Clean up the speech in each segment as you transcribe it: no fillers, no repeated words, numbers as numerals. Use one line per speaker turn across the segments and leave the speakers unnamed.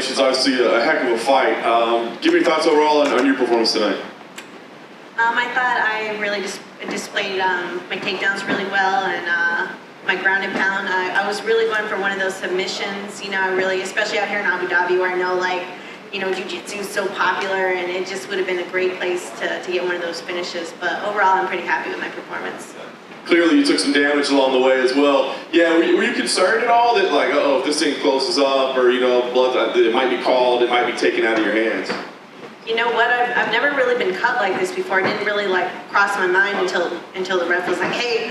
It's obviously a heck of a fight. Give me your thoughts overall on your performance tonight.
I thought I really displayed my takedowns really well, and my ground and pound. I was really going for one of those submissions. You know, I really, especially out here in Abu Dhabi, where I know, like, you know, jiu-jitsu is so popular, and it just would have been a great place to get one of those finishes. But overall, I'm pretty happy with my performance.
Clearly, you took some damage along the way as well. Yeah, were you concerned at all that, like, if this thing closes up, or, you know, blood, it might be called, it might be taken out of your hands?
You know what? I've never really been cut like this before. It didn't really like cross my mind until the ref was like, hey,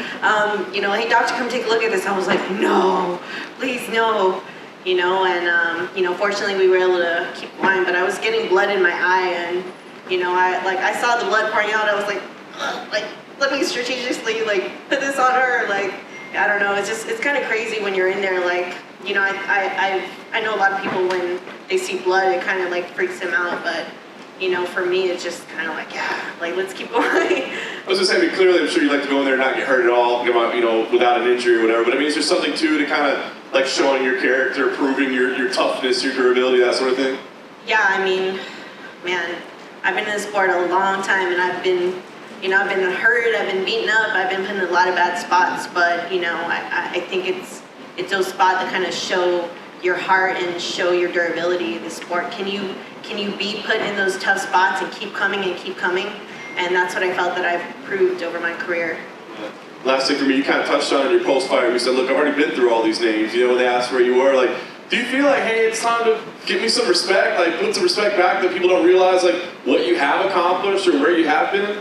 you know, hey doctor, come take a look at this. I was like, no, please no. You know, and you know, fortunately we were able to keep quiet, but I was getting blood in my eye, and you know, I saw the blood pouring out. I was like let me strategically like put this on her. Like, I don't know. It's kind of crazy when you're in there. Like, you know, I know a lot of people when they see blood, it kind of like freaks them out, but. You know, for me, it's just kind of like, yeah, like, let's keep going.
I was just saying, clearly, I'm sure you'd like to go in there and not get hurt at all, you know, without an injury or whatever. But I mean, is there something too to kind of like showing your character, proving your toughness, your durability, that sort of thing?
Yeah, I mean, man, I've been in this sport a long time, and I've been, you know, I've been hurt, I've been beaten up, I've been put in a lot of bad spots. But you know, I think it's those spots that kind of show your heart and show your durability in the sport. Can you be put in those tough spots and keep coming and keep coming? And that's what I felt that I've proved over my career.
Yeah. Last thing for me, you kind of touched on in your post-fight. You said, look, I've already been through all these names. You know, when they asked where you were, like, do you feel like, hey, it's time to give me some respect, like put some respect back that people don't realize, like, what you have accomplished or where you have been?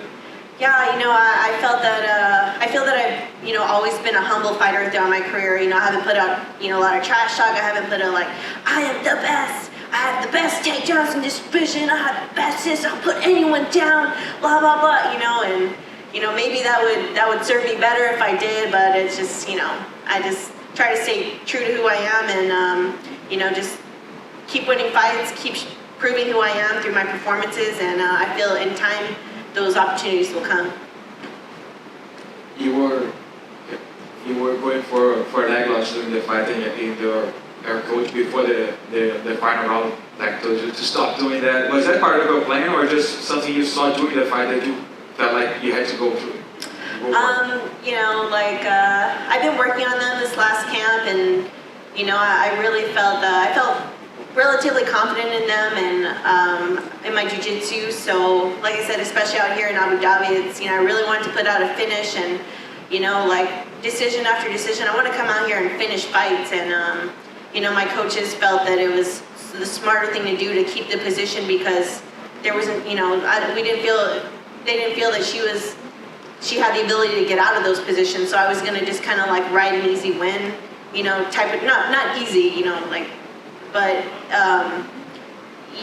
Yeah, you know, I felt that, I feel that I've, you know, always been a humble fighter throughout my career. You know, I haven't put out, you know, a lot of trash talk. I haven't put out, like, I am the best. I have the best takedowns in this division. I have the best this. I'll put anyone down. Blah blah blah. You know, and you know, maybe that would serve me better if I did. But it's just, you know, I just try to stay true to who I am, and you know, just keep winning fights, keep proving who I am through my performances, and I feel in time those opportunities will come.
You were going for a leg loss during the fight, and your coach before the final round, like to stop doing that. Was that part of your plan, or just something you saw during the fight that you felt like you had to go through?
You know, like I've been working on them this last camp, and you know, I really felt I felt relatively confident in them and in my jiu-jitsu. So, like I said, especially out here in Abu Dhabi, it's, you know, I really wanted to put out a finish, and you know, like decision after decision, I want to come out here and finish fights. And you know, my coaches felt that it was the smarter thing to do to keep the position, because there wasn't, you know, they didn't feel that she had the ability to get out of those positions. So I was gonna just kind of like ride an easy win, you know, type of, not easy, you know, like, but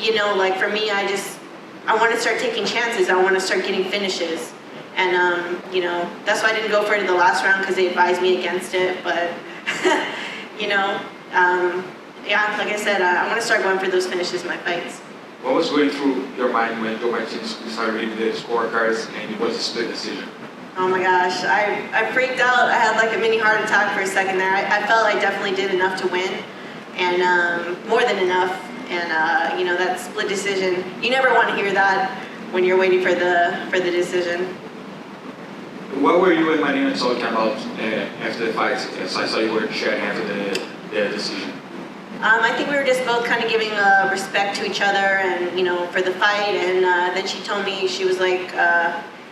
you know, like for me, I want to start taking chances. I want to start getting finishes, and you know, that's why I didn't go for it in the last round, because they advised me against it. But you know. Yeah, like I said, I want to start going for those finishes in my fights.
What was going through your mind when Joe Martinez started reading the scorecards and it was a split decision?
Oh my gosh, I freaked out. I had like a mini heart attack for a second there. I felt I definitely did enough to win, and more than enough. And you know, that split decision, you never want to hear that when you're waiting for the decision.
What were you and Marina talking about after the fight? As I saw you were sharing after the decision.
I think we were just both kind of giving respect to each other, and you know, for the fight. And then she told me, she was like,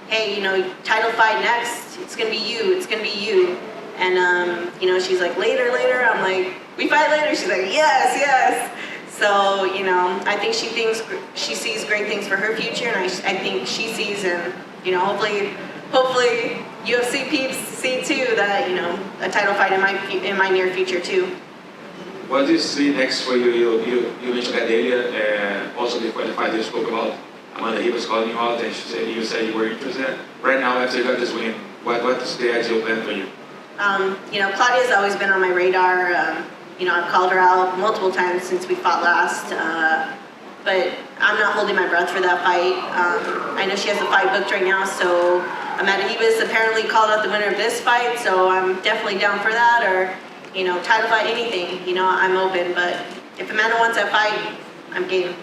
"Hey, you know, title fight next. It's gonna be you. It's gonna be you." And you know, she's like, "Later." I'm like, "We fight later." She's like, "Yes." So you know, I think she sees great things for her future, and I think she sees, and you know, hopefully UFC peeps see too that, you know, a title fight in my near future too.
What do you see next for you? You mentioned that earlier, also before the fight you spoke about Amanda, he was calling you out, and you said you were interested. Right now, after you got this win, what is the ideal plan for you?
You know, Claudia's always been on my radar. You know, I've called her out multiple times since we fought last, but I'm not holding my breath for that fight. I know she has a fight booked right now, so Amanda Hebus apparently called out the winner of this fight, so I'm definitely down for that, or, you know, title fight, anything. You know, I'm open, but If Amanda wants that fight, I'm game.